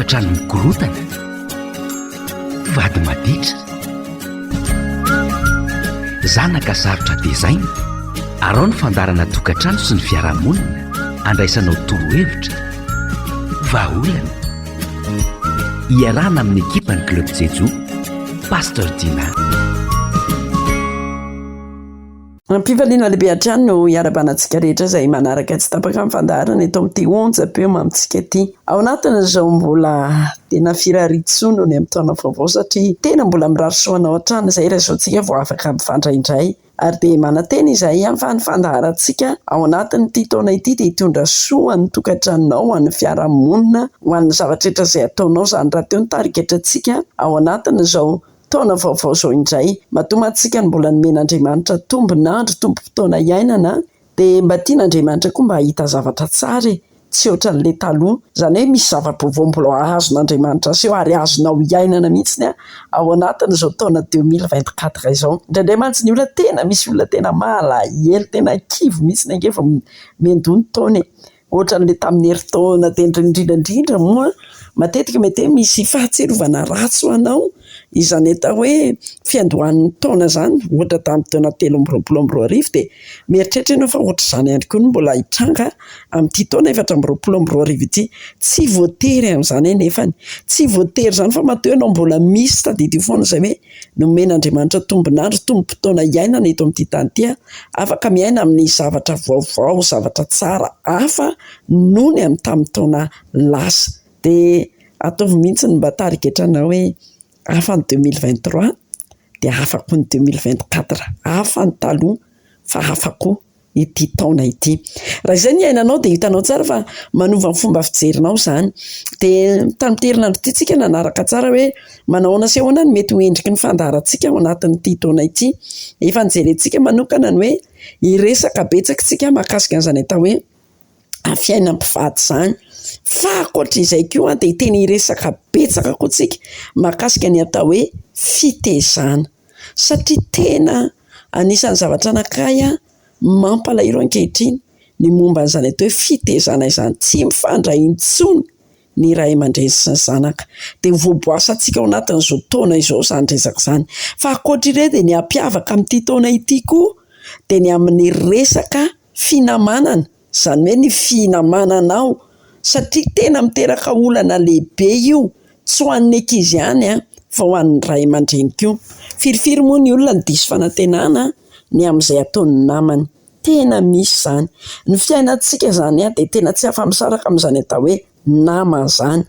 tokantrano mikorotana, vady maditra, zanaka sarotra desaina, arao ny fandarana tokantrano sy ny fiarahamonina, andraisanao torohevitra, vahaolana, iarahana amin'ny ekipa ny Club Jejo, Pasteur Dina. Ampivaliana lehibe hatrany no iarabanantsika rehetra izay manaraka tsy tapaka amin'ny fandaharana eto amin'ity onjam-peo amintsika ity. Ao anatin'izao mbola tena firariantsoa ny amin'ny taona vaovao satria tena mbola mirarisoanao hatrany izay raha izao tsika vao afaka mifandray indray. Ary dia manantena izahay fa ny fandaharantsika ao anatin'ity taona ity dia hitondra soa ny tokantranonao, ho an'ny fiarahamonina, ho an'ny zavatra rehetra izay ataonao, izany raha teo ny tariketratsika ao anatin'izao taona vaovao izao indray. Matomantsika ny mbola nomen'Andriamanitra tombonandro, tombom-potoana iainana, dia mba tian'Andriamanitra koa mba hahita zavatra tsara, tsy ohatran'ilay taloha, izany hoe misy zava-baovao mbola azon'Andriamanitra aseho ary azonao iainana mihitsy ao anatin'izao taona 2024 izao. Indraindray mantsy ny olona tena misy olona tena malahelo, tena kivo mihitsy angefa mendony taona, ohatran'ilay tamin'ny herintaona tena indrindrandrindra moa matetika mety hoe misy fahatserovana ratsy ho anao, izany atao hoe fiandohan'ny taona izany, ohatra tamin'ny taona 2024 dia mieritreritra ianao fa ohatra izany ihany koa no mbola hitranga amin'ity taona 2024 ity. Tsy voatery amin'izany nefany, tsy voatery izany fa matoa ianao mbola misy tadidy foana izay hoe nomen'Andriamanitra tombonandro, tombom-potoana iainana eto amin'ity tany ity, afaka miaina amin'ny zavatra vaovao, zavatra tsara hafa noho ny amin'ny tamin'ny taona lasa. Dia ataovy mihitsy ny mba tariketranao hoe hafa ny 2023 dia hafa koa ny 2024, hafa ny taloha fa hafa koa ity taona ity. Raha izay ny ainanao dia hitanao tsara fa manova ny fomba fijerinao izany. Dia tamin'ity herinandro ity tsika nanaraka tsara hoe manahoana sy ahoana ny mety ho endriky ny fandaharantsika ao anatin'ity taona ity. Efa nijerentsika manokana ny hoe hiresaka betsaka tsika mahakasika an'izany atao hoe fiainam-pivady izany. Fa ankoatra izay koa dia tena hiresaka betsaka koa tsika mahakasika ny atao hoe fitezana, satria tena anisan'ny zavatra anankiray mampalahelo ankehitriny ny momba an'izany atao hoe fitezana izany. Tsy mifandray intsony ny ray aman-dreny sy ny zanaka, dia voaboasantsika ao anatin'izao taona izao izany resaka izany. Fa ankoatra ireo dia ny hampiavaka amin'ity taona ity koa dia ny amin'ny resaka finamanana, izany hoe ny finamananao, satria tena miteraka olana lehibe io, tsy ho an'ny ankizy ihany fa ho an'ny ray aman-dreny koa. Firifiry moa ny olona ny diso fanantenana ny amin'izay ataon'ny namany, tena misy izany. Ny fiainantsika izany dia tena tsy afa-misaraka amin'izany atao hoe nama izany.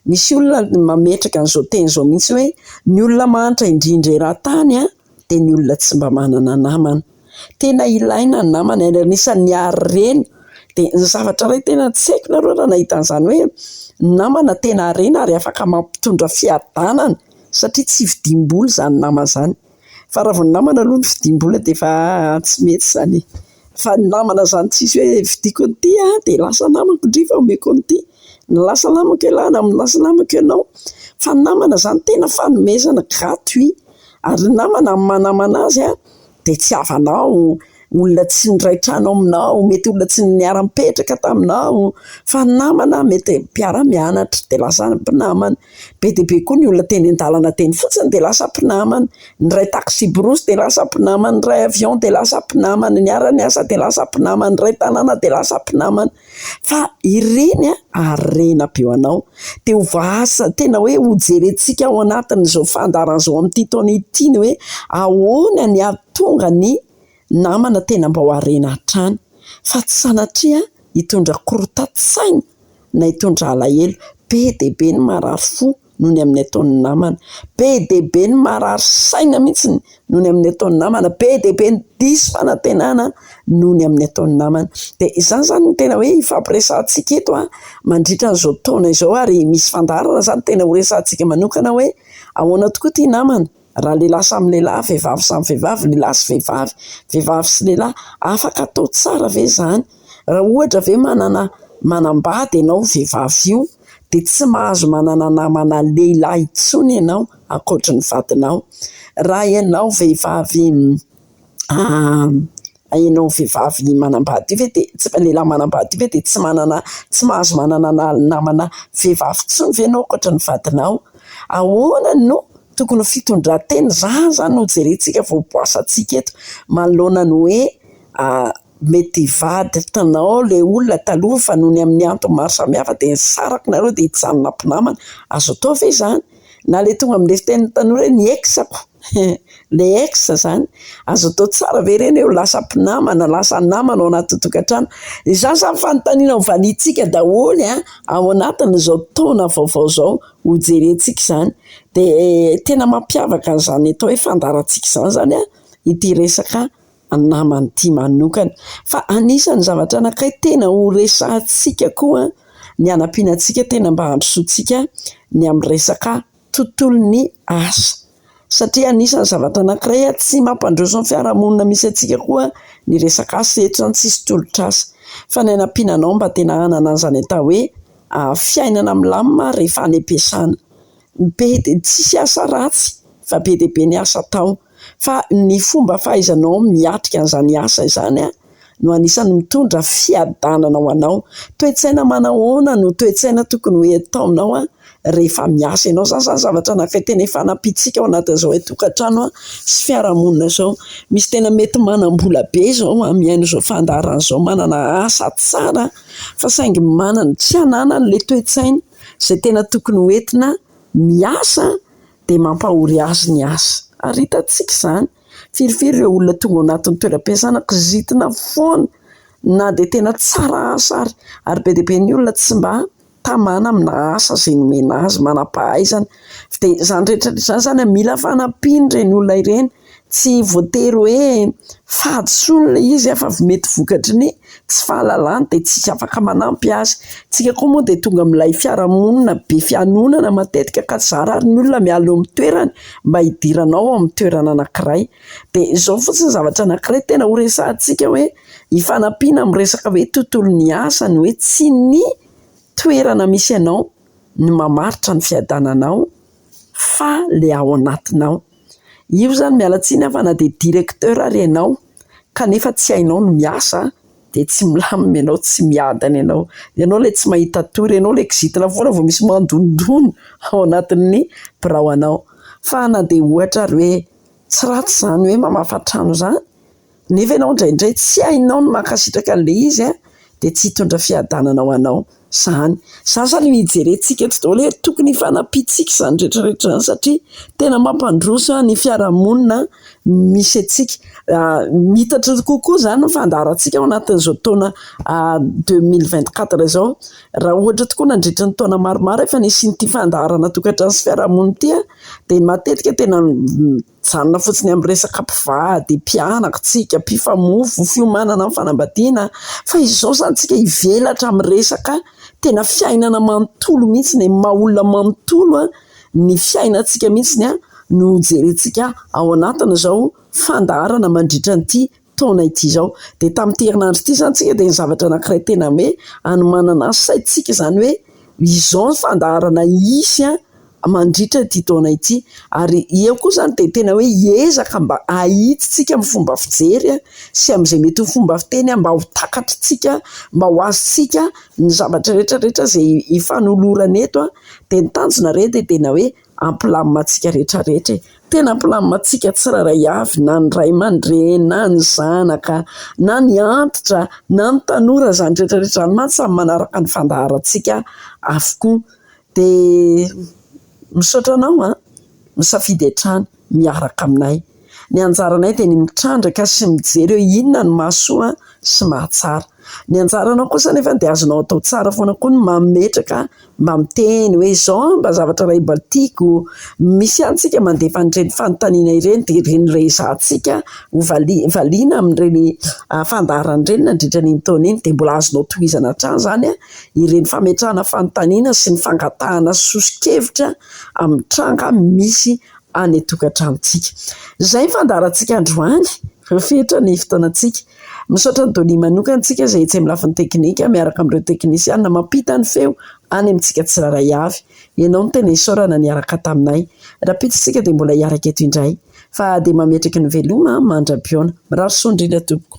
Misy olona mametraka an'izao teny izao mihitsy hoe ny olona mahantra indrindra eran-tany dia ny olona tsy mba manana namana. Tena ilaina ny namana, anisan'ny harena. Dia ny zavatra iray tena tsy haiko nareo raha nahita an'izany hoe namana tena harena ary afaka mampitondra fiadanana, satria tsy vidim-bola izany nama izany. Fa raha vao ny namana aloha ny vidim-bola dia efa tsy mety izany. Fa ny namana izany tsisy hoe vidiko an'ity dia lasa namako indray fa omeko an'ity, ny lasa namako ialana amin'ny lasa namako ianao. Fa ny namana izany tena fanomezana gratuit, ary ny namana amin'ny manamana azy dia tsy havanao, olona tsy niraitrano aminao, mety olona tsy niara-mipetraka taminao, fa ny namana mety mpiara-mianatra dia lasa mpinamana. Be dia be koa ny olona teny an-dalana teny fotsiny dia lasa mpinamana, ny ray taxi borosy dia lasa mpinamana, ny ray avion dia lasa mpinamana, ny ara-niasa dia lasa mpinamana, ny ray tanàna dia lasa mpinamana. Fa ireny harena be ho anao. Dia ho vasa tena hoe ho jerentsika ao anatin'izao fandaharan'izao amin'ity taona ity ny hoe ahoana ny ahatonga ny namana tena mba ho harena hatrany, fa tsy sanatria hitondra korotan-tsaina na hitondra alahelo. Be dia be ny marary fo noho ny amin'ny ataon'ny namana, be dia be ny marary saina mihitsy noho ny amin'ny ataon'ny namana, be dia be ny diso fanantenana noho ny amin'ny ataon'ny namana. Dia izany izany no tena hoe ifampiresantsika eto mandritra an'izao taona izao, ary misy fandaharana izany tena ho resantsika manokana hoe ahoana tokoa ity namana. Raha lehilahy samy lehilahy, vehivavy samy vehivavy, lehilahy sy vehivavy, vehivavy sy lehilahy, afaka atao tsara ve izany? Raha ohatra ve manambady ianao vehivavy io dia tsy mahazo manana namana lehilahy intsony ianao ankoatra ny vadinao. Raha ianao vehivavy Hainao vehivavy manambady ve de tsy lehilahy manambady ve de tsy mahazo manana namana vehivavy tsony ve anao ankoatra ny vadinao? Ahoana no tokony fitondran-teny zany no jerentsika voaboasantsika eto manoloana ny hoe mety hivady tanao le olona taloha fa noho ny amin'ny antony maro samihafa de nisaraka nareo de hijanona mpinamana. Azo atao ve zany? Na le tonga amin'le fitenin'ny tanora hoe ny exako le ex zany, azo atao tsara ve ireny eo lasa mpinamana, lasa namana ao anaty tokantrano? Izany zany fanontaniana mivalintsika daholo ao anatin'izao taona vaovao zao ho jerentsika izany. De tena mampiavaka an'izany atao hoe fandarantsika zany ity resaka namany ity manokana. Fa anisan'ny zavatra anankiray tena ho resahantsika koa ny anampianantsika tena mba handrosoantsika ny amin'ny resaka tontolon'ny asa. Satria anisan'ny zavatra anankiray tsy mampandroso ny fiarahamonina misy antsika koa ny resaka asa eto zany tsisy tolotra asa. Fa ny anampiananao mba tena hanana an'izany atao hoe fiainana milamina rehefa any am-piasana. Tsisy asa ratsy fa be dia be ny asa atao. Fa ny fomba fahaizanao miatrika an'izany asa izany no anisan'ny mitondra fiadanana ho anao. Toe-tsaina manahoana no toe-tsaina tokony ho ataonao rehefa miasa ianao. Zany zavatra anankiray tena fanampiantsika ao anatin'izao hoe tokantrano sy fiarahamonina zao. Misy tena mety manam-bola be zao miaino izao fandaharana izao, manana asa tsara fa saingy manana tsy hananany le toe-tsaina izay tena tokony ho entina miasa de mampahory azy ny asa. Ary hitantsika izany firifiry ireo olona tonga ao anatin'ny toeram-piasana kizitina foana na de tena tsara asa ary be dia be ny olona tsy mba tamana amina asa izay nomena azy, manam-pahaizana. De izany rehetrarehetra zany mila fanampiana ireny olona ireny. Tsy voatery hoe fahaditsony ilay izy fa mety vokatry ny tsy fahalalany de tsisy afaka manampy azy. Tsika koa moa de tonga amin'ilay fiarahamonina be fianonana matetika ka zara ary ny olona miala eo amin'ny toerany mba hidiranao ao amin'ny toerana anankiray. De izao fotsiny zavatra anankiray tena ho resahantsika hoe hifanampiana amin'ny resaka hoe tontolon'ny asa ny hoe tsy ny toerana misy ianao ny mamaritra ny fiadananao fa le ao anatinao. Io zany mialatsiny fa na de directeur ary ianao kanefa tsy hainao no miasa de tsy milamina ianao, tsy miadana ianao. Ianao ilay tsy mahita tory, ianao ilay kizitina foana vao misy mandondono ao anatin'ny biraonao. Fa na de ohatra ary hoe tsy ratsy zany hoe mamafa trano zany nefa ianao indraindray tsy hainao no mankasitraka an'le izy de tsy hitondra fiadanana ho anao zany. Zany mijerentsika eto daholo hoe tokony hifanampiantsika izany rehetrarehetra izany satria tena mampandroso ny fiarahamonina misy antsika. Mitatra kokoa zany ny fandaharantsika ao anatin'izao taona 2024 izao. Raha ohatra tokoa nandritra ny taona maromaro efa nisian'ity fandaharana tokantrano sy fiarahamonina ity de matetika tena mijanona fotsiny amin'ny resaka mpivady, mpianakitsika, mpifamofo, fiomanana amin'ny fanambadiana. Fa izao zany tsika hivelatra amin'ny resaka tena fiainana manontolo mihitsy ny maha-olona manontolo ny fiainantsika mihitsy no jerentsika ao anatin' izao fandaharana mandritra n'ity taona ity izao. De tamin'ity herinandro ity zany tsika de ny zavatra anankiray tena hoe anomanana saintsika zany hoe izao ny fandaharana isy mandritra ity taona ity. Ary eo koa zany de tena hoe hiezaka mba ahitsitsika amin'ny fomba fijery sy amin'izay mety ho fomba fiteny mba ho takatritsika, mba ho azontsika ny zavatra rehetrarehetra izay hifanolorana eto de ny tanjona re de tena hoe ampilamina antsika rehetrarehetra. Tena ampilamina antsika tsirairay avy na ny ray aman-dreny na ny zanaka na ny antitra na ny tanora zany rehetrarehetra ny mantsy samy manaraka ny fandaharantsika avokoa. De misaotra anao misafidy hatrany miaraka aminay. Ny anjaranay dia ny mitrandraka sy mijery eo inona ny mahasoa sy mahatsara. Ny anjaranao kosa nefa dia azonao atao tsara foana koa ny mametraka mba miteny hoe izao mba zavatra iray mba tiako. Misy antsika mandefa an'ireny fanontaniana ireny dia ireny rezahantsika ho valiana amin'ireny fandaharan'ireny nandritra n'iny taona iny dia mbola azonao tohizana hatrany zany ireny fametrahana fanontaniana sy ny fangatahana soso-kevitra amin'ny tranga misy any tokantranontsika. Izay fandaharantsika androany fehitra ny fotoanantsika. Misaotra ny Dony manokana antsika izay etsy amin'ny lafiny teknika miaraka amin'ireo teknisiana mampita ny feo any amintsika tsirairay avy. Ianao no tena isaorana niaraka taminay. Rapitsika dia mbola hiaraka eto indray. fa dia mametraky ny veloma mandra-piona mirary sondrina tompoko.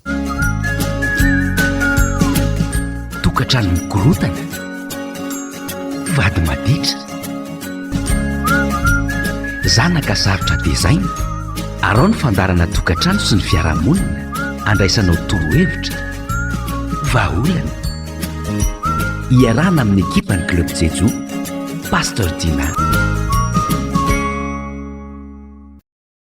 Tokantrano mikorotana, vady maditra, zanaka sarotra dezaina, arao ny fandarana tokantrano sy ny fiarahamonina, andraisanao torohevitra, vahaolana. Iarahana amin'ny ekipa ny Club Jejo, Pastor Dina.